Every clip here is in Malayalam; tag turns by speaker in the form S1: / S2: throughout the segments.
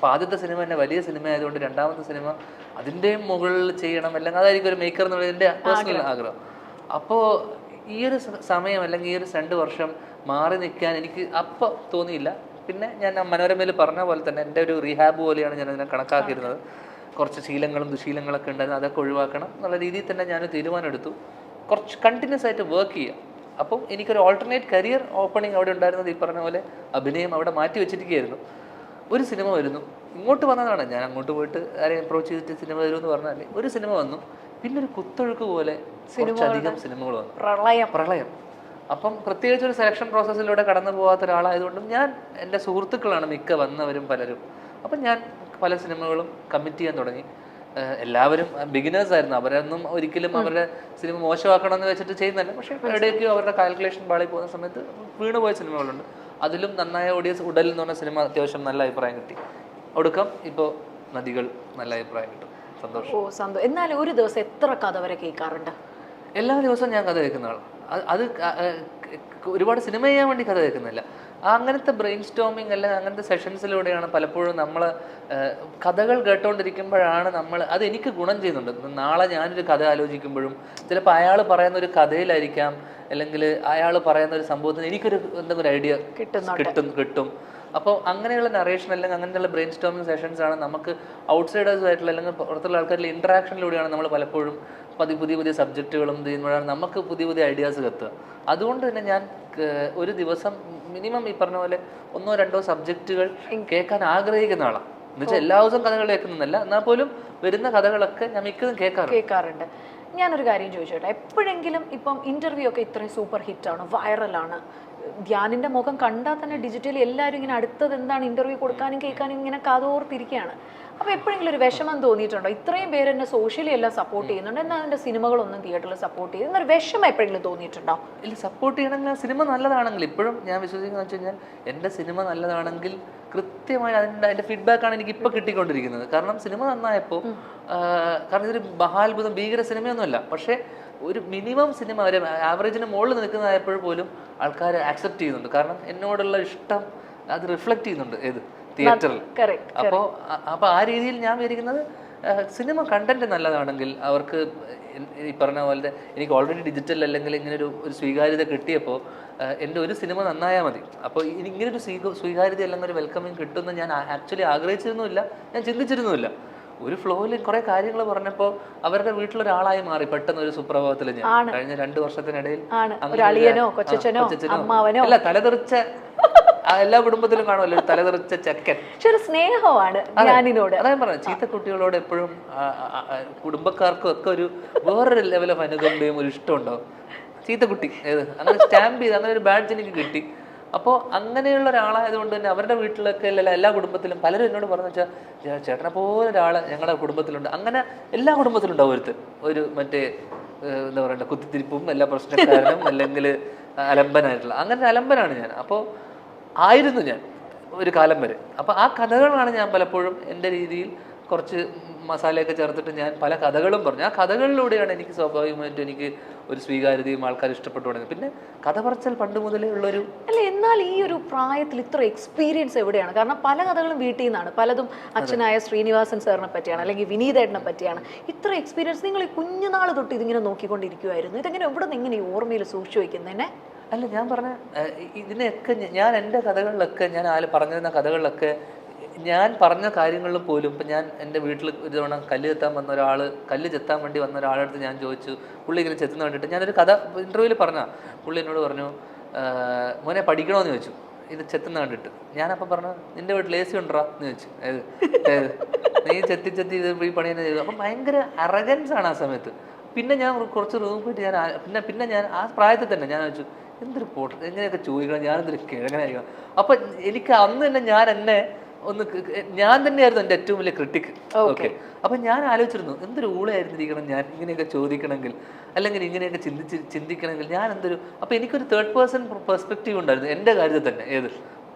S1: അപ്പോൾ ആദ്യത്തെ സിനിമ തന്നെ വലിയ സിനിമ ആയതുകൊണ്ട് രണ്ടാമത്തെ സിനിമ അതിൻ്റെയും മുകളിൽ ചെയ്യണം, അല്ലെങ്കിൽ അതായിരിക്കും ഒരു മേക്കർ എന്നുള്ളത് എൻ്റെ പേഴ്സണൽ ആഗ്രഹം. അപ്പോൾ ഈ ഒരു സമയം അല്ലെങ്കിൽ ഈ ഒരു 2 വർഷം മാറി നിൽക്കാൻ എനിക്ക് അപ്പോൾ തോന്നിയില്ല. പിന്നെ ഞാൻ മനോരമയിൽ പറഞ്ഞ പോലെ തന്നെ എൻ്റെ ഒരു റീഹാബ് പോലെയാണ് ഞാൻ അതിനെ കണക്കാക്കിയിരുന്നത്. കുറച്ച് ശീലങ്ങളും ദുശീലങ്ങളൊക്കെ ഉണ്ടായിരുന്നു, അതൊക്കെ ഒഴിവാക്കണം എന്നുള്ള രീതിയിൽ തന്നെ ഞാൻ തീരുമാനം എടുത്തു. കുറച്ച് കണ്ടിന്യൂസ് ആയിട്ട് വർക്ക് ചെയ്യുക. അപ്പം എനിക്കൊരു ഓൾട്ടർനേറ്റ് കരിയർ ഓപ്പണിംഗ് അവിടെ ഉണ്ടായിരുന്നത് ഈ പറഞ്ഞ പോലെ അഭിനയം അവിടെ മാറ്റി വെച്ചിരിക്കുകയായിരുന്നു. ഒരു സിനിമ വരുന്നു, ഇങ്ങോട്ട് വന്നതാണ്, ഞാൻ അങ്ങോട്ട് പോയിട്ട് ആരെയും അപ്രോച്ച് ചെയ്തിട്ട് സിനിമ വരുമെന്ന് പറഞ്ഞാൽ ഒരു സിനിമ വന്നു. പിന്നെ ഒരു കുത്തൊഴുക്ക് പോലെ കുറച്ചധികം സിനിമകൾ വന്നു, പ്രളയം. അപ്പം പ്രത്യേകിച്ച് ഒരു സെലക്ഷൻ പ്രോസസ്സിലൂടെ കടന്നു പോകാത്ത ഒരാളായതുകൊണ്ടും ഞാൻ എൻ്റെ സുഹൃത്തുക്കളാണ് മിക്ക വന്നവരും പലരും. അപ്പം ഞാൻ പല സിനിമകളും കമ്മിറ്റ് ചെയ്യാൻ തുടങ്ങി. എല്ലാവരും ബിഗിനേഴ്സ് ആയിരുന്നു, അവരൊന്നും ഒരിക്കലും അവരുടെ സിനിമ മോശമാക്കണം എന്ന് വെച്ചിട്ട് ചെയ്യുന്നില്ല. പക്ഷേ എവിടെയൊക്കെയോ അവരുടെ കാൽക്കുലേഷൻ പാളി പോകുന്ന സമയത്ത് വീണുപോയ സിനിമകളുണ്ട്. അതിലും നന്നായ ഓഡിയൻസ് ഉടൽ എന്ന് പറഞ്ഞ സിനിമ അത്യാവശ്യം നല്ല അഭിപ്രായം കിട്ടി. ഒടുക്കം ഇപ്പോൾ നദികൾ നല്ല അഭിപ്രായം കിട്ടും. സന്തോഷം.
S2: എന്നാലും ഒരു ദിവസം എത്ര കഥ വരെ കേൾക്കാറുണ്ട്?
S1: എല്ലാ ദിവസവും ഞാൻ കഥ കേൾക്കുന്ന ആളാണ്. അത് ഒരുപാട് സിനിമ ചെയ്യാൻ വേണ്ടി കഥ കേൾക്കുന്നില്ല, അങ്ങനത്തെ ബ്രെയിൻ സ്റ്റോമിങ് അല്ലെങ്കിൽ അങ്ങനത്തെ സെഷൻസിലൂടെയാണ് പലപ്പോഴും നമ്മൾ കഥകൾ കേട്ടോണ്ടിരിക്കുമ്പോഴാണ് അത് എനിക്ക് ഗുണം ചെയ്യുന്നുണ്ട്. നാളെ ഞാനൊരു കഥ ആലോചിക്കുമ്പോഴും ചിലപ്പോൾ അയാൾ പറയുന്ന ഒരു കഥയിലായിരിക്കാം, അല്ലെങ്കിൽ അയാൾ പറയുന്ന ഒരു സംഭവത്തിന് എനിക്കൊരു എന്തെങ്കിലും ഒരു ഐഡിയ കിട്ടും. അപ്പോൾ അങ്ങനെയുള്ള നറേഷൻ അല്ലെങ്കിൽ അങ്ങനെയുള്ള ബ്രെയിൻ സ്റ്റോമിങ് സെഷൻസ് ആണ് നമുക്ക് ഔട്ട്സൈഡേഴ്സ് ആയിട്ടുള്ള അല്ലെങ്കിൽ പുറത്തുള്ള ആൾക്കാരുടെ ഇൻട്രാക്ഷനിലൂടെയാണ് നമ്മൾ പലപ്പോഴും പുതിയ പുതിയ സബ്ജക്റ്റുകളും ചെയ്യുമ്പോഴാണ് നമുക്ക് പുതിയ പുതിയ ഐഡിയാസ് കത്തുക. അതുകൊണ്ട് തന്നെ ഞാൻ ഒരു ദിവസം മിനിമം ഈ പറഞ്ഞ പോലെ 1-2 സബ്ജക്റ്റുകൾ കേൾക്കാൻ ആഗ്രഹിക്കുന്ന ആളാണ്. എന്നുവെച്ചാൽ എല്ലാ ദിവസവും കഥകൾ കേൾക്കുന്നതല്ല, എന്നാൽ പോലും വരുന്ന കഥകളൊക്കെ ഞാൻ മിക്കതും കേൾക്കാറുണ്ട്.
S2: ഞാനൊരു കാര്യം ചോദിച്ചോട്ടെ, എപ്പോഴെങ്കിലും ഇപ്പം ഇന്റർവ്യൂ ഒക്കെ ഇത്രയും സൂപ്പർ ഹിറ്റാണ്, വൈറലാണ്, ധ്യാനിന്റെ മുഖം കണ്ടാൽ തന്നെ ഡിജിറ്റലി എല്ലാവരും ഇങ്ങനെ അടുത്തത് എന്താണ് ഇന്റർവ്യൂ കൊടുക്കാനും കേൾക്കാനും ഇങ്ങനെ കാതോർത്തിരിക്കുകയാണ്. അപ്പോൾ എപ്പോഴെങ്കിലും ഒരു വിഷമം തോന്നിയിട്ടുണ്ടോ? ഇത്രയും പേര് എന്നെ സോഷ്യലി എല്ലാം സപ്പോർട്ട് ചെയ്യുന്നുണ്ട്, എന്നാൽ എൻ്റെ സിനിമകളൊന്നും തിയേറ്ററിൽ സപ്പോർട്ട് ചെയ്യും എന്നൊരു വിഷമം എപ്പോഴെങ്കിലും തോന്നിയിട്ടുണ്ടോ?
S1: ഇല്ല, സപ്പോർട്ട് ചെയ്യണമെങ്കിൽ സിനിമ നല്ലതാണെങ്കിൽ ഇപ്പോഴും ഞാൻ വിശ്വസിക്കുന്നത് വെച്ച് കഴിഞ്ഞാൽ എൻ്റെ സിനിമ നല്ലതാണെങ്കിൽ കൃത്യമായി അതിൻ്റെ ഫീഡ്ബാക്കാണ് എനിക്ക് ഇപ്പോൾ കിട്ടിക്കൊണ്ടിരിക്കുന്നത്. കാരണം സിനിമ നന്നായപ്പോൾ, കാരണം ഇതൊരു മഹാത്ഭുതം ഭീകര സിനിമയൊന്നുമല്ല, പക്ഷേ ഒരു മിനിമം സിനിമ ഒരു ആവറേജിന് മുകളിൽ നിൽക്കുന്നതായപ്പോൾ പോലും ആൾക്കാർ ആക്സെപ്റ്റ് ചെയ്യുന്നുണ്ട്. കാരണം എന്നോടുള്ള ഇഷ്ടം അത് റിഫ്ലക്റ്റ് ചെയ്യുന്നുണ്ട് ഏത് തിയേറ്ററിൽ. അപ്പോൾ ആ രീതിയിൽ ഞാൻ വിചാരിക്കുന്നത് സിനിമ കണ്ടന്റ് നല്ലതാണെങ്കിൽ അവർക്ക് ഈ പറഞ്ഞ പോലെ എനിക്ക് ഓൾറെഡി ഡിജിറ്റൽ അല്ലെങ്കിൽ ഇങ്ങനെ ഒരു സ്വീകാര്യത കിട്ടിയപ്പോൾ എൻ്റെ ഒരു സിനിമ നന്നായാൽ മതി. അപ്പോൾ ഇങ്ങനൊരു സ്വീകാര്യത അല്ലെങ്കിൽ ഒരു വെൽക്കമിങ് കിട്ടുമെന്ന് ഞാൻ ആക്ച്വലി ആഗ്രഹിച്ചിരുന്നുമില്ല, ഞാൻ ചിന്തിച്ചിരുന്നുമില്ല. ഒരു ഫ്ലോയിൽ കുറെ കാര്യങ്ങൾ പറഞ്ഞപ്പോൾ അവരുടെ വീട്ടിലൊരാളായി മാറി പെട്ടെന്ന് ഒരു സുപ്രഭാതത്തിൽ. ഞാൻ കഴിഞ്ഞ 2 വർഷത്തിനിടയിൽ അല്ല, തലതെറിച്ച എല്ലാ കുടുംബത്തിലും കാണുമല്ലോ ഒരു തലതെറിച്ച ചെക്കൻ.
S2: സ്നേഹമാണ്
S1: അതായത് പറഞ്ഞത്, ചീത്ത കുട്ടികളോട് എപ്പോഴും കുടുംബക്കാർക്കും ഒക്കെ ഒരു വേറൊരു ലെവൽ ഓഫ് അനുകമ്പയും ഒരു ഇഷ്ടമുണ്ടാവും. ചീത്തക്കുട്ടി അങ്ങനെ സ്റ്റാമ്പ് ചെയ്ത് അങ്ങനെ ഒരു ബാഡ്ജ് എനിക്ക് കിട്ടി. അപ്പോൾ അങ്ങനെയുള്ള ഒരാളായതുകൊണ്ട് തന്നെ അവരുടെ വീട്ടിലൊക്കെ എല്ലാ കുടുംബത്തിലും പലരും എന്നോട് പറഞ്ഞു വെച്ചാൽ ചേട്ടനെ പോലെ ഒരാൾ ഞങ്ങളുടെ കുടുംബത്തിലുണ്ട്. അങ്ങനെ എല്ലാ കുടുംബത്തിലും ഉണ്ടാവും ഒരു മറ്റേ എന്താ പറയണ്ട കുത്തിത്തിരിപ്പും എല്ലാ പ്രശ്നക്കാരനും അല്ലെങ്കിൽ അലമ്പനായിട്ടുള്ള അങ്ങനെ അലമ്പനാണ് ഞാൻ. അപ്പോൾ ആയിരുന്നു ഞാൻ ഒരു കാലം വരെ. അപ്പോൾ ആ കഥകളാണ് ഞാൻ പലപ്പോഴും എൻ്റെ രീതിയിൽ കുറച്ച് മസാലയൊക്കെ ചേർത്തിട്ട് ഞാൻ പല കഥകളും പറഞ്ഞു. ആ കഥകളിലൂടെയാണ് എനിക്ക് സ്വാഭാവികമായിട്ടും എനിക്ക് ഒരു സ്വീകാര്യതയും ആൾക്കാർ ഇഷ്ടപ്പെട്ടു തുടങ്ങി. പിന്നെ കഥ പറച്ചൽ പണ്ട് മുതലേ ഉള്ളൊരു
S2: അല്ല. എന്നാൽ ഈ ഒരു പ്രായത്തിൽ ഇത്ര എക്സ്പീരിയൻസ് എവിടെയാണ്? കാരണം പല കഥകളും വീട്ടിൽ നിന്നാണ്, പലതും അച്ഛനായ ശ്രീനിവാസൻ സാറിനെ പറ്റിയാണ് അല്ലെങ്കിൽ വിനീതേട്ടനെ പറ്റിയാണ്. ഇത്ര എക്സ്പീരിയൻസ് നിങ്ങൾ ഈ കുഞ്ഞുനാൾ തൊട്ട് ഇതിങ്ങനെ നോക്കിക്കൊണ്ടിരിക്കുമായിരുന്നു. ഇതെങ്ങനെ എവിടെ നിന്ന് ഇങ്ങനെ ഈ ഓർമ്മയിൽ സൂക്ഷിച്ചു വയ്ക്കുന്നതിനെ?
S1: അല്ല, ഞാൻ പറഞ്ഞ ഇതിനെയൊക്കെ ഞാൻ എൻ്റെ കഥകളിലൊക്കെ ഞാൻ പറഞ്ഞിരുന്ന കഥകളിലൊക്കെ ഞാൻ പറഞ്ഞ കാര്യങ്ങളിൽ പോലും ഇപ്പം ഞാൻ എൻ്റെ വീട്ടിൽ ഒരു തവണ കല്ല് ചെത്താൻ വേണ്ടി വന്ന ഒരാളടുത്ത് ഞാൻ ചോദിച്ചു, പുള്ളി ഇങ്ങനെ ചെത്തുന്ന കണ്ടിട്ട് ഞാനൊരു കഥ ഇൻ്റർവ്യൂവിൽ പറഞ്ഞാൽ പുള്ളി എന്നോട് പറഞ്ഞു, മോനെ പഠിക്കണമെന്ന് ചോദിച്ചു ഇത് ചെത്തുന്ന കണ്ടിട്ട്. ഞാനപ്പം പറഞ്ഞു, നിൻ്റെ വീട്ടിൽ AC ഉണ്ടോ എന്ന് ചോദിച്ചു. നീ ചെത്തി ഇത് ഈ പണി തന്നെ ചെയ്തു. അപ്പം ഭയങ്കര അറഗൻസ് ആണ് ആ സമയത്ത്. പിന്നെ ഞാൻ കുറച്ച് റൂം പോയിട്ട് പിന്നെ ഞാൻ ആ പ്രായത്തിൽ തന്നെ ഞാൻ ചോദിച്ചു, എന്തൊരു പോട്ട് എങ്ങനെയൊക്കെ ചോദിക്കണം, ഞാനെന്തൊരു കിഴങ്ങനായിരിക്കണം. അപ്പം എനിക്ക് അന്ന് തന്നെ ഞാൻ തന്നെയായിരുന്നു എൻ്റെ ഏറ്റവും വലിയ ക്രിട്ടിക്. ഓക്കെ, അപ്പം ഞാൻ ആലോചിച്ചിരുന്നു എന്തൊരു ഊളയായിരുന്നിരിക്കണം ഞാൻ ഇങ്ങനെയൊക്കെ ചോദിക്കണമെങ്കിൽ, അല്ലെങ്കിൽ ഇങ്ങനെയൊക്കെ ചിന്തിക്കണമെങ്കിൽ ഞാൻ എന്തൊരു. അപ്പം എനിക്കൊരു 3rd person പെർസ്പെക്റ്റീവ് ഉണ്ടായിരുന്നു എൻ്റെ കാര്യത്തിൽ തന്നെ.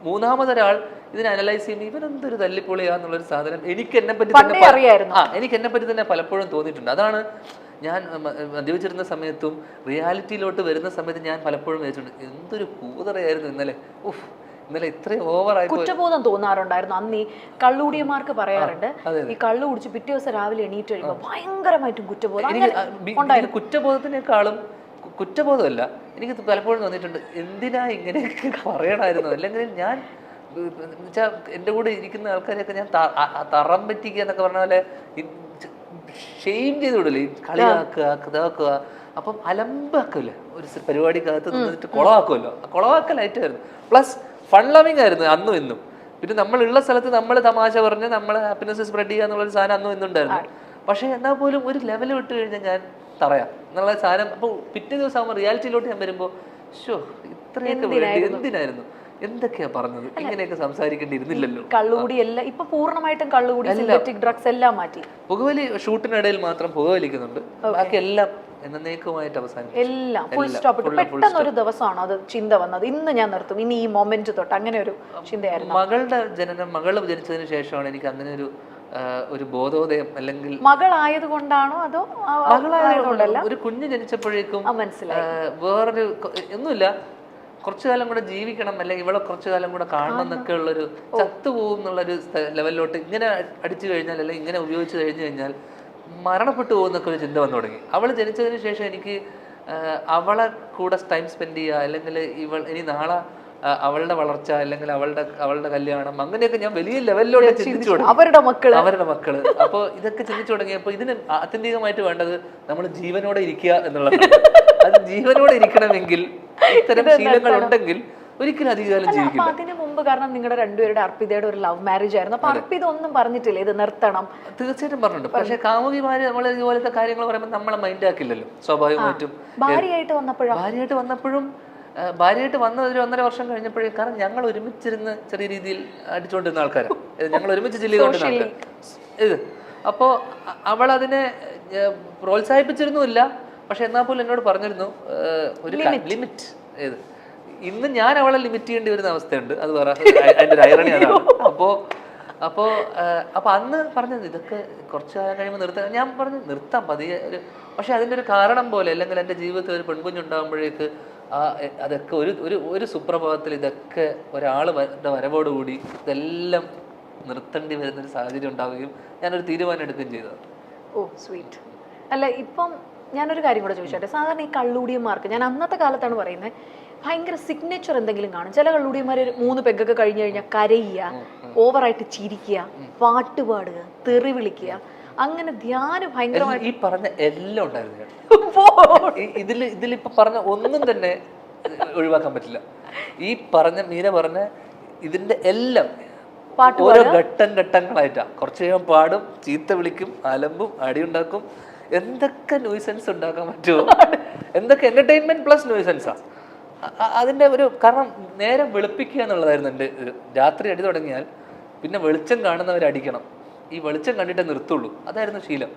S1: മൂന്നാമതൊരാൾ ഇതിനെ അനലൈസ് ചെയ്യുമ്പോൾ ഇവരെന്തൊരു തല്ലിപ്പൊളിയാന്നുള്ളൊരു സാധനം എനിക്ക് എന്നെ പറ്റി തന്നെ പലപ്പോഴും തോന്നിയിട്ടുണ്ട്. അതാണ് ഞാൻ മദ്യപിച്ചിരുന്ന സമയത്തും റിയാലിറ്റിയിലോട്ട് വരുന്ന സമയത്ത് ഞാൻ പലപ്പോഴും വിചാരിച്ചിട്ടുണ്ട് എന്തൊരു കൂതറയായിരുന്നു ഇന്നലെ. ഇന്നലെ ഇത്രയും ഓവറായി
S2: കുറ്റബോധം തോന്നാറുണ്ടായിരുന്നു അന്ന്. ഈ കള്ളുകൂടിയന്മാർക്ക് പറയാറുണ്ട്, ഈ കള്ളു കുടിച്ച് പിറ്റേ ദിവസം രാവിലെ എണീറ്റ് കഴിയുമ്പോൾ ഭയങ്കരമായിട്ടും കുറ്റബോധം.
S1: കുറ്റബോധത്തിനേക്കാളും കുറ്റബോധമല്ല, എനിക്ക് പലപ്പോഴും തോന്നിയിട്ടുണ്ട് എന്തിനാ ഇങ്ങനെയൊക്കെ പറയണമായിരുന്നു. അല്ലെങ്കിൽ ഞാൻ എന്നുവെച്ചാൽ എൻ്റെ കൂടെ ഇരിക്കുന്ന ആൾക്കാരെയൊക്കെ ഞാൻ തറം പറ്റിക്കുക എന്നൊക്കെ പറഞ്ഞ പോലെ ഷെയിം ചെയ്ത് വിടില്ലേ, കളിയാക്കുക ഇതാക്കുക. അപ്പം അലമ്പാക്കില്ല, ഒരു പരിപാടിക്കകത്ത് നിന്നിട്ട് കുളമാക്കുമല്ലോ, ആ കുളമാക്കലായിട്ടായിരുന്നു. പ്ലസ് ഫൺ ലവിങ് ആയിരുന്നു അന്നും ഇന്നും. പിന്നെ നമ്മളുള്ള സ്ഥലത്ത് നമ്മൾ തമാശ പറഞ്ഞ് നമ്മൾ ഹാപ്പിനെസ് സ്പ്രെഡ് ചെയ്യുക എന്നുള്ളൊരു സാധനം അന്നും ഇന്നുണ്ടായിരുന്നു. പക്ഷേ എന്നാൽ പോലും ഒരു ലെവൽ വിട്ട് കഴിഞ്ഞാൽ ഞാൻ പറയാം എന്നുള്ള സാധനം. അപ്പോൾ പിറ്റേ ദിവസം ആകുമ്പോൾ റിയാലിറ്റിയിലോട്ട് ഞാൻ വരുമ്പോൾ ഇത്രയൊക്കെ വേണ്ടി എന്തിനായിരുന്നു, എന്തൊക്കെയാ പറഞ്ഞത്, ഇങ്ങനെയൊക്കെ സംസാരിക്കേണ്ടിയിരുന്നില്ലല്ലോ.
S2: കള്ളുകൂടി എല്ലാം ഇപ്പൊ പൂർണ്ണമായിട്ടും കള്ളുകൂടി, സിന്തറ്റിക് ഡ്രഗ്സ് എല്ലാം മാറ്റി.
S1: പുകവലി ഷൂട്ടിനിടയിൽ മാത്രം പുകവലിക്കുന്നുണ്ട്, ബാക്കി എല്ലാം എന്നേക്കുമായിട്ട് അവസാനിക്കും.
S2: എല്ലാം ഫുൾ സ്റ്റോപ്പ്. പെട്ടെന്ന് ഒരു ദിവസമാണ് അത് ചിന്ത വന്നത്, ഇന്ന് ഞാൻ നിർത്തും, ഇനി ഈ മൊമെന്റ് തൊട്ട്, അങ്ങനെ ഒരു ചിന്തയായിരുന്നു.
S1: മകൾ ജനിച്ചതിന് ശേഷമാണ് എനിക്ക് അങ്ങനെ ഒരു ബോധോദയം. അല്ലെങ്കിൽ
S2: മകളായത് കൊണ്ടാണോ അതോ മകളായതുകൊണ്ടല്ല,
S1: ഒരു കുഞ്ഞ് ജനിച്ചപ്പോഴേക്കും
S2: മനസ്സിലായി
S1: വേറൊരു ഒന്നുമില്ല, കുറച്ചു കാലം കൂടെ ജീവിക്കണം, അല്ലെങ്കിൽ ഇവിടെ കുറച്ചു കാലം കൂടെ കാണണം എന്നൊക്കെ ഉള്ളൊരു, ചത്തുപോകും എന്നുള്ളൊരു ലെവലിലോട്ട് ഇങ്ങനെ അടിച്ചു കഴിഞ്ഞാൽ, അല്ലെങ്കിൽ ഇങ്ങനെ ഉപയോഗിച്ച് കഴിഞ്ഞു കഴിഞ്ഞാൽ മരണപ്പെട്ടു പോകുന്നൊക്കെ ഒരു ചിന്ത വന്നു തുടങ്ങി. അവൾ ജനിച്ചതിന് ശേഷം എനിക്ക് അവളെ കൂടെ ടൈം സ്പെൻഡ് ചെയ്യുക, അല്ലെങ്കിൽ ഇനി നാളെ അവളുടെ വളർച്ച, അല്ലെങ്കിൽ അവളുടെ കല്യാണം, അങ്ങനെയൊക്കെ ഞാൻ വലിയ ലെവലിലോട്ട് ചിന്തിച്ചു തുടങ്ങി. അവരുടെ മക്കള്. അപ്പോൾ ഇതൊക്കെ ചിന്തിച്ചു തുടങ്ങിയപ്പോൾ ഇതിന് ആത്യന്തികമായിട്ട് വേണ്ടത് നമ്മൾ ജീവനോടെ ഇരിക്കുക എന്നുള്ളതാണ്. അത് ജീവനോടെ ഇരിക്കണമെങ്കിൽ ഇത്തരം ശീലങ്ങൾ ഉണ്ടെങ്കിൽ ഒരിക്കലും അധികകാലം ജീവിക്കില്ല.
S2: അതിന് മുമ്പ് കാരണം നിങ്ങളുടെ രണ്ടുപേരുടെ അർപ്പിതയുടെ ഒരു ലവ് മാരേജ് ആയിരുന്നു. അപ്പൊ അർപ്പിത ഒന്നും പറഞ്ഞിട്ടില്ല ഇത് നിർത്തണം?
S1: തീർച്ചയായിട്ടും പറഞ്ഞിട്ടുണ്ട്. പക്ഷെ കാമുകിമാര് നമ്മൾ ഇതുപോലത്തെ കാര്യങ്ങൾ പറയുമ്പോൾ നമ്മളെ മൈൻഡ് ആക്കില്ലല്ലോ സ്വാഭാവികമായിട്ടും.
S2: ഭാര്യയായിട്ട്
S1: വന്നപ്പോഴും ഭാര്യയായിട്ട് വന്ന ഒരു 1.5 വർഷം കഴിഞ്ഞപ്പോഴേ, കാരണം ഞങ്ങൾ ഒരുമിച്ചിരുന്ന് ചെറിയ രീതിയിൽ അടിച്ചുകൊണ്ടിരുന്ന ആൾക്കാരാണ്, ഞങ്ങൾ ഒരുമിച്ച് ചില്ലിക്കൊണ്ടിരുന്ന ആൾക്കാർ ഇത്. അപ്പോൾ അവൾ അതിനെ പ്രോത്സാഹിപ്പിച്ചിരുന്നുമില്ല. പക്ഷെ എന്നാൽ പോലും എന്നോട് പറഞ്ഞിരുന്നു ഒരു ലിമിറ്റ്. ഏത് ഇന്ന് ഞാൻ അവളെ ലിമിറ്റ് ചെയ്യേണ്ടി വരുന്ന അവസ്ഥയുണ്ട്. അത് വേറെ അതിൻ്റെ ഒരു ഐറണി അതാണ്. അപ്പോൾ അന്ന് പറഞ്ഞത് ഇതൊക്കെ കുറച്ച് കാലം കഴിയുമ്പോൾ നിർത്താം. ഞാൻ പറഞ്ഞു നിർത്താം പതിയെ പക്ഷെ അതിൻ്റെ ഒരു കാരണം പോലെ, അല്ലെങ്കിൽ എൻ്റെ ജീവിതത്തിൽ ഒരു പെൺകുഞ്ഞുണ്ടാകുമ്പോഴേക്ക് അതൊക്കെ ഒരു സുപ്രഭാതത്തിൽ ഇതൊക്കെ ഒരാളുടെ വരവോടുകൂടി ഇതെല്ലാം നിർത്തേണ്ടി വരുന്നൊരു സാഹചര്യം ഉണ്ടാവുകയും ഞാനൊരു തീരുമാനം എടുക്കുകയും ചെയ്തത്.
S2: ഓ സ്വീറ്റ്. അല്ല, ഇപ്പം ഞാനൊരു കാര്യം കൂടെ ചോദിച്ചോട്ടെ. സാധാരണ ഈ കള്ളുകൂടിയന്മാർക്ക്, ഞാൻ അന്നത്തെ കാലത്താണ് പറയുന്നത്, ഭയങ്കര സിഗ്നേച്ചർ എന്തെങ്കിലും കാണും. ചില കള്ളുകൂടിയന്മാർ 3 പെഗ്ഗൊക്കെ കഴിഞ്ഞു കഴിഞ്ഞാൽ കരയുക, ഓവറായിട്ട് ചിരിക്കുക, പാട്ട് പാടുക, തെറി വിളിക്കുക, അങ്ങനെ ധ്യാനം ഭയങ്കരമായിട്ട്.
S1: ഈ പറഞ്ഞ എല്ലാം ഉണ്ടായിരുന്നു. ഇതിലിപ്പോ പറഞ്ഞ ഒന്നും തന്നെ ഒഴിവാക്കാൻ പറ്റില്ല. ഈ പറഞ്ഞ മീര പറഞ്ഞ ഇതിന്റെ എല്ലാം ഓരോ ഘട്ടങ്ങളായിട്ടാ. കുറച്ച് കഴിയാൻ പാടും, ചീത്ത വിളിക്കും, അലമ്പും, അടിയുണ്ടാക്കും, എന്തൊക്കെ നോയ്സൻസ് ഉണ്ടാക്കാൻ പറ്റുമോ, എന്തൊക്കെ എന്റർടൈൻമെന്റ് പ്ലസ് നോയ്സൻസാ അതിന്റെ ഒരു. കാരണം നേരം വെളുപ്പിക്കുക എന്നുള്ളതായിരുന്നു എൻ്റെ രാത്രി അടി തുടങ്ങിയാൽ പിന്നെ വെളിച്ചം കാണുന്നവർ അടിക്കണം, ഈ വെളിച്ചം കണ്ടിട്ടേ നിർത്തുള്ളൂ, അതായിരുന്നു ശീലം.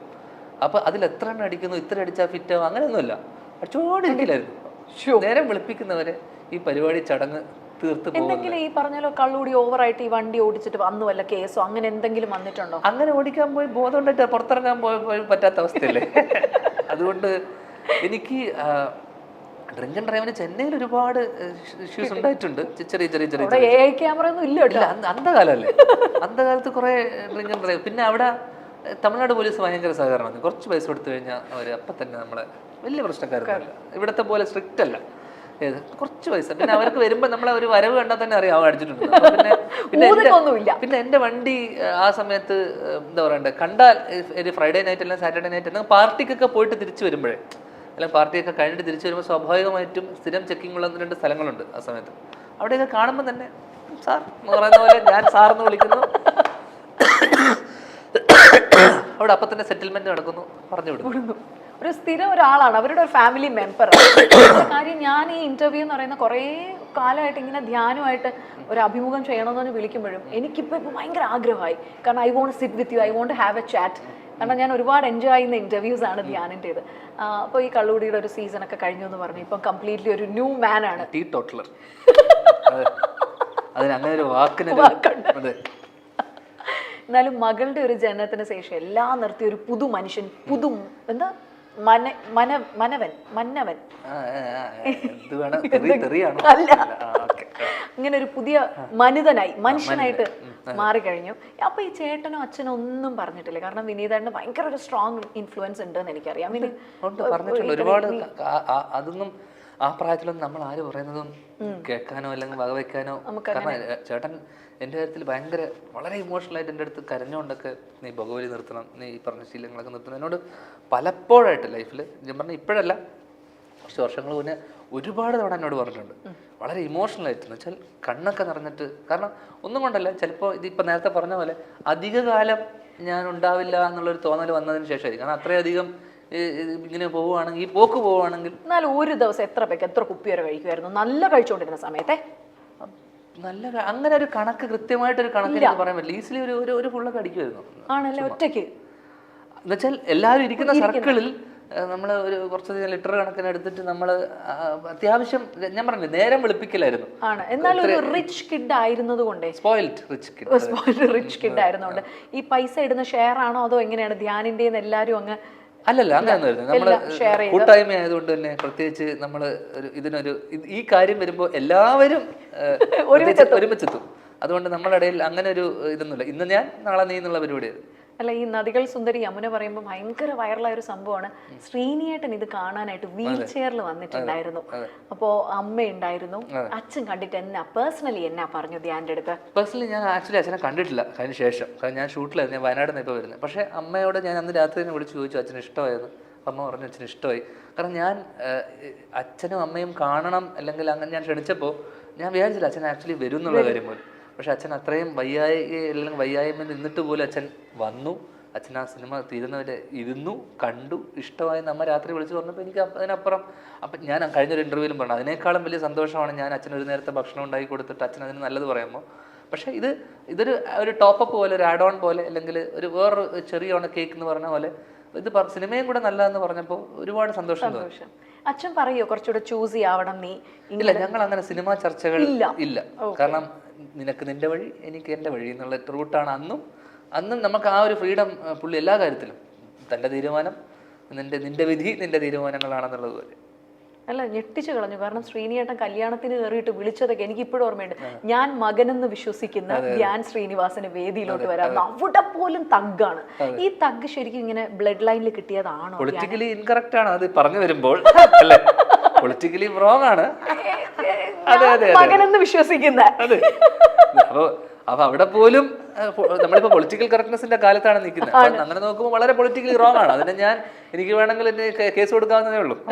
S1: അപ്പൊ അതിൽ എത്ര എണ്ണം അടിക്കുന്നു, ഇത്ര അടിച്ചാൽ ഫിറ്റാവും, അങ്ങനെയൊന്നുമില്ല, അടിച്ചോടിരിക്കില്ലായിരുന്നു. നേരം വെളുപ്പിക്കുന്നവരെ ഈ പരിപാടി ചടങ്ങ് തീർത്ത്
S2: എന്തെങ്കിലും ഈ പറഞ്ഞാലോ കള്ളുകൂടി ഓവറായിട്ട് ഈ വണ്ടി ഓടിച്ചിട്ട് വന്നു വല്ല കേസോ അങ്ങനെ എന്തെങ്കിലും വന്നിട്ടുണ്ടോ?
S1: അങ്ങനെ ഓടിക്കാൻ പോയി ബോധം ഉണ്ടായിട്ട് പുറത്തിറങ്ങാൻ പോയി പറ്റാത്ത അവസ്ഥയല്ലേ. അതുകൊണ്ട് എനിക്ക് ഡ്രിങ്ക് ആൻഡ് ഡ്രൈവിന് ചെന്നൈയിൽ ഒരുപാട് ഇഷ്യൂസ് ഉണ്ടായിട്ടുണ്ട്. ചെറിയ
S2: ക്യാമറ ഒന്നും ഇല്ല,
S1: അന്ധകാലല്ലേ, അന്ധകാലത്ത് കുറെ ഡ്രിങ്ക് ആൻഡ് ഡ്രൈവ്. പിന്നെ അവിടെ തമിഴ്നാട് പോലീസ് ഭയങ്കര സഹകരണമാണ്. കുറച്ച് പൈസ കൊടുത്തു കഴിഞ്ഞാൽ അവർ അപ്പം തന്നെ നമ്മളെ വലിയ പ്രശ്നക്കാരല്ല, ഇവിടത്തെ പോലെ സ്ട്രിക്റ്റ് അല്ല. കുറച്ച് പൈസ, പിന്നെ അവർക്ക് വരുമ്പോൾ നമ്മളെ ഒരു വരവ് കണ്ടാൽ തന്നെ അറിയാം അവ അടിച്ചിട്ടുണ്ട്. പിന്നെ എൻ്റെ വണ്ടി ആ സമയത്ത് എന്താ പറയണ്ടേ, കണ്ടാൽ ഒരു ഫ്രൈഡേ നൈറ്റ് അല്ലെങ്കിൽ സാറ്റർഡേ നൈറ്റ് അല്ലെങ്കിൽ പാർട്ടിക്കൊക്കെ പോയിട്ട് തിരിച്ചു വരുമ്പോഴേ, അല്ലെങ്കിൽ പാർട്ടിയൊക്കെ കഴിഞ്ഞിട്ട് തിരിച്ചു വരുമ്പോൾ സ്വാഭാവികമായിട്ടും സ്ഥിരം ചെക്കിംഗ് ഉള്ള 2 സ്ഥലങ്ങളുണ്ട് ആ സമയത്ത്. അവിടെയൊക്കെ കാണുമ്പോൾ തന്നെ സാർ എന്ന് പറയുന്ന പോലെ ഞാൻ സാറെന്ന് വിളിക്കുന്നു, അവിടെ അപ്പം തന്നെ സെറ്റിൽമെന്റ് നടക്കുന്നു, പറഞ്ഞു വിടുന്നു.
S2: ഒരു സ്ഥിരം ഒരാളാണ്, അവരുടെ ഒരു ഫാമിലി മെമ്പർ. കാര്യം ഞാൻ ഈ ഇന്റർവ്യൂ എന്ന് പറയുന്ന കുറേ കാലമായിട്ട് ഇങ്ങനെ ധ്യാനമായിട്ട് ഒരു അഭിമുഖം ചെയ്യണമെന്ന് വിളിക്കുമ്പോഴും എനിക്കിപ്പോൾ ഭയങ്കര ആഗ്രഹമായി. കാരണം I want sit with you, I want have a chat. കാരണം ഞാൻ ഒരുപാട് എൻജോയ് ചെയ്യുന്ന ഇന്റർവ്യൂസ് ആണ് ധ്യാനിൻ്റെത്. അപ്പോൾ ഈ കള്ളുകൂടിയുടെ ഒരു സീസണൊക്കെ കഴിഞ്ഞു എന്ന് പറഞ്ഞു, ഇപ്പം കംപ്ലീറ്റ്ലി ഒരു ന്യൂ മാൻ ആണ്.
S1: അതിനങ്ങനെ ഒരു വാക്കിന്.
S2: എന്നാലും മകളുടെ ഒരു ജനനത്തിന് ശേഷം എല്ലാം നിർത്തി ഒരു പുതു മനുഷ്യൻ, എന്താ മന്നവൻ
S1: അല്ല
S2: ഇങ്ങനെ ഒരു പുതിയ മനുഷ്യനായിട്ട് മാറിക്കഴിഞ്ഞു. അപ്പൊ ഈ ചേട്ടനോ അച്ഛനോ ഒന്നും പറഞ്ഞിട്ടില്ല? കാരണം വിനീതേട്ടന് ഭയങ്കര ഒരു സ്ട്രോങ് ഇൻഫ്ലുവൻസ് ഉണ്ടെന്ന് എനിക്കറിയാം.
S1: പറഞ്ഞിട്ടുണ്ട് ഒരുപാട്. അതൊന്നും ആ പ്രായത്തിലൊന്നും നമ്മൾ ആര് പറയുന്നതും കേൾക്കാനോ അല്ലെങ്കിൽ വകവെക്കാനോ. കാരണം ചേട്ടൻ എൻ്റെ കാര്യത്തിൽ ഭയങ്കര വളരെ ഇമോഷണലായിട്ട് എൻ്റെ അടുത്ത് കരഞ്ഞുകൊണ്ടൊക്കെ നീ ഭഗവതി നിർത്തണം, നീ ഈ പറഞ്ഞ ശീലങ്ങളൊക്കെ നിർത്തണം എന്നോട് പലപ്പോഴായിട്ട് ലൈഫിൽ ഞാൻ പറഞ്ഞ ഇപ്പോഴല്ല, കുറച്ച് വർഷങ്ങൾ മുന്നേ ഒരുപാട് തവണ എന്നോട് പറഞ്ഞിട്ടുണ്ട്. വളരെ ഇമോഷണലായിട്ട് എന്ന് വെച്ചാൽ കണ്ണൊക്കെ നിറഞ്ഞിട്ട്. കാരണം ഒന്നും കൊണ്ടല്ല, ചിലപ്പോൾ ഇതിപ്പോൾ നേരത്തെ പറഞ്ഞ പോലെ അധികകാലം ഞാൻ ഉണ്ടാവില്ല എന്നുള്ളൊരു തോന്നൽ വന്നതിന് ശേഷമായിരിക്കും. കാരണം അത്രയധികം ഇങ്ങനെ പോവുകയാണെങ്കിൽ, ഈ പോക്ക് പോവുകയാണെങ്കിൽ.
S2: എന്നാലും ഒരു ദിവസം എത്ര കുപ്പി വരെ കഴിക്കുമായിരുന്നു നല്ല കഴിച്ചുകൊണ്ടിരുന്ന സമയത്തെ?
S1: നല്ല അങ്ങനെ ഒരു കണക്ക്, കൃത്യമായിട്ടൊരു കണക്ക് എനിക്ക് പറയാൻ പറ്റില്ല. ഈസിലി ഒരു ഫുള്ളൊക്കെ അടിക്കുമായിരുന്നു.
S2: ആണല്ലേ? ഒറ്റയ്ക്ക്
S1: എന്നുവെച്ചാൽ എല്ലാവരും ഇരിക്കുന്ന സർക്കിളിൽ നമ്മൾ ഒരു കുറച്ച് ലിറ്റർ കണക്കിന് എടുത്തിട്ട് നമ്മൾ അത്യാവശ്യം, ഞാൻ പറഞ്ഞില്ലേ, നേരം വെളുപ്പിക്കലായിരുന്നു.
S2: ആണ്. എന്നാലും ഒരു റിച്ച് കിഡ് ആയിരുന്നത് കൊണ്ടേ,
S1: സ്പോയിൽഡ്
S2: റിച്ച് കിഡ് ആയിരുന്നോണ്ട് ഈ പൈസ ഇടുന്ന ഷെയർ ആണോ അതോ എങ്ങനെയാണ് ധ്യാനിന്റെ എല്ലാരും അങ്ങ്?
S1: അല്ലല്ല, അങ്ങനെയൊന്നും നമ്മള് കൂട്ടായ്മ ആയതുകൊണ്ട് തന്നെ പ്രത്യേകിച്ച് നമ്മൾ ഇതിനൊരു ഈ കാര്യം വരുമ്പോൾ എല്ലാവരും ഒരുമിച്ചെത്തും. അതുകൊണ്ട് നമ്മളുടെ ഇടയിൽ അങ്ങനെ ഒരു ഇതൊന്നുമില്ല, ഇന്ന് ഞാൻ നാളെ നീ എന്നുള്ള പരിപാടിയായിരുന്നു.
S2: അല്ല, ഈ നദികൾ സുന്ദരി യമുന പറയുമ്പോൾ ഭയങ്കര വൈറലായ ഒരു സംഭവമാണ്. ശ്രീനിയേട്ടൻ ഇത് കാണാനായിട്ട് വീൽ ചെയറിൽ വന്നിട്ടുണ്ടായിരുന്നു. അപ്പോ അമ്മ ഉണ്ടായിരുന്നു. അച്ഛൻ കണ്ടിട്ട് പേഴ്സണലി എന്നാ പറഞ്ഞു ധ്യാൻ്റെ അടുത്ത്?
S1: പേഴ്സണലി ഞാൻ ആക്ച്വലി അച്ഛനെ കണ്ടിട്ടില്ല അതിന് ശേഷം. കാരണം ഞാൻ ഷൂട്ടിലായിരുന്നു, ഞാൻ വയനാട് നിന്ന് ഇപ്പോൾ വരുന്നത്. പക്ഷേ അമ്മയോട് ഞാൻ അന്ന് രാത്രി തന്നെ വിളിച്ച് ചോദിച്ചു അച്ഛന് ഇഷ്ടമായിരുന്നു. അമ്മ പറഞ്ഞു അച്ഛന് ഇഷ്ടമായി. കാരണം ഞാൻ അച്ഛനും അമ്മയും കാണണം അല്ലെങ്കിൽ അങ്ങനെ ഞാൻ ക്ഷണിച്ചപ്പോൾ ഞാൻ വിചാരിച്ചില്ല അച്ഛൻ ആക്ച്വലി വരും എന്നുള്ള കാര്യം പോലും. പക്ഷെ അച്ഛൻ അത്രയും വയ്യായ്മ നിന്നിട്ട് പോലും അച്ഛൻ വന്നു. അച്ഛൻ ആ സിനിമ തീരുന്നവരെ ഇരുന്നു, കണ്ടു, ഇഷ്ടമായി. നമ്മ രാത്രി വിളിച്ച് പറഞ്ഞപ്പോൾ എനിക്ക് അതിനപ്പുറം, അപ്പം ഞാൻ കഴിഞ്ഞൊരു ഇൻ്റർവ്യൂവിലും പറഞ്ഞു അതിനേക്കാളും വലിയ സന്തോഷമാണ് ഞാൻ അച്ഛൻ ഒരു നേരത്തെ ഭക്ഷണം ഉണ്ടാക്കി കൊടുത്തിട്ട് അച്ഛൻ അതിന് നല്ലത് പറയുമ്പോൾ. പക്ഷേ ഇതൊരു ടോപ്പപ്പ് പോലെ, ഒരു ആഡ് ഓൺ പോലെ, അല്ലെങ്കിൽ വേറൊരു ചെറിയ ഓണ കേക്ക് എന്ന് പറഞ്ഞ പോലെ ഇത് സിനിമയും കൂടെ നല്ലതെന്ന് പറഞ്ഞപ്പോൾ ഒരുപാട് സന്തോഷം തോന്നി.
S2: അച്ഛൻ പറയോ കുറച്ചുകൂടെ ചൂസ് ചെയ്യാവണം നീ?
S1: ഇല്ല, ഞങ്ങൾ അങ്ങനെ സിനിമാ ചർച്ചകൾ ഇല്ല. കാരണം നിനക്ക് നിന്റെ വഴി, എനിക്ക് എൻ്റെ വഴി എന്നുള്ള റൂട്ടാണ് അന്നും നമുക്ക് ആ ഒരു ഫ്രീഡം പുള്ളി എല്ലാ കാര്യത്തിലും. തൻ്റെ തീരുമാനം നിന്റെ വിധി, നിന്റെ തീരുമാനങ്ങളാണെന്നുള്ളത് പോലെ.
S2: അല്ല, ഞെട്ടിച്ചു കളഞ്ഞു. കാരണം ശ്രീനിയേട്ടൻ കല്യാണത്തിന് കയറിയിട്ട് വിളിച്ചതൊക്കെ എനിക്ക് ഇപ്പോഴും ഓർമ്മയുണ്ട്. ഞാൻ മകനെന്ന് വിശ്വസിക്കുന്ന ധ്യാൻ ശ്രീനിവാസന് വേദിയിലോട്ട് വരാം. അവിടെ പോലും തഗ്ഗാണ്. ഈ തഗ് ശരിക്കും ഇങ്ങനെ ബ്ലഡ് ലൈനിൽ കിട്ടിയതാണോ?
S1: പൊളിറ്റിക്കലി ഇൻകറക്റ്റ് ആണ് അത് പറഞ്ഞു വരുമ്പോൾ, അല്ലേ? പൊളിറ്റിക്കലി റോങ് ആണ്.
S2: മകനെന്ന് വിശ്വസിക്കുന്ന.
S1: അപ്പൊ അവിടെ പോലും നമ്മളിപ്പോ പൊളിറ്റിക്കൽ കറക്റ്റ്നെസിന്റെ കാലത്താണ് നിൽക്കുന്നത്. അങ്ങനെ നോക്കുമ്പോൾ വളരെ പൊളിറ്റിക്കലി റോങ് ആണ്. അതിനെ എനിക്ക് വേണമെങ്കിൽ എന്നെ കേസ് കൊടുക്കാവുന്നതേ ഉള്ളൂ.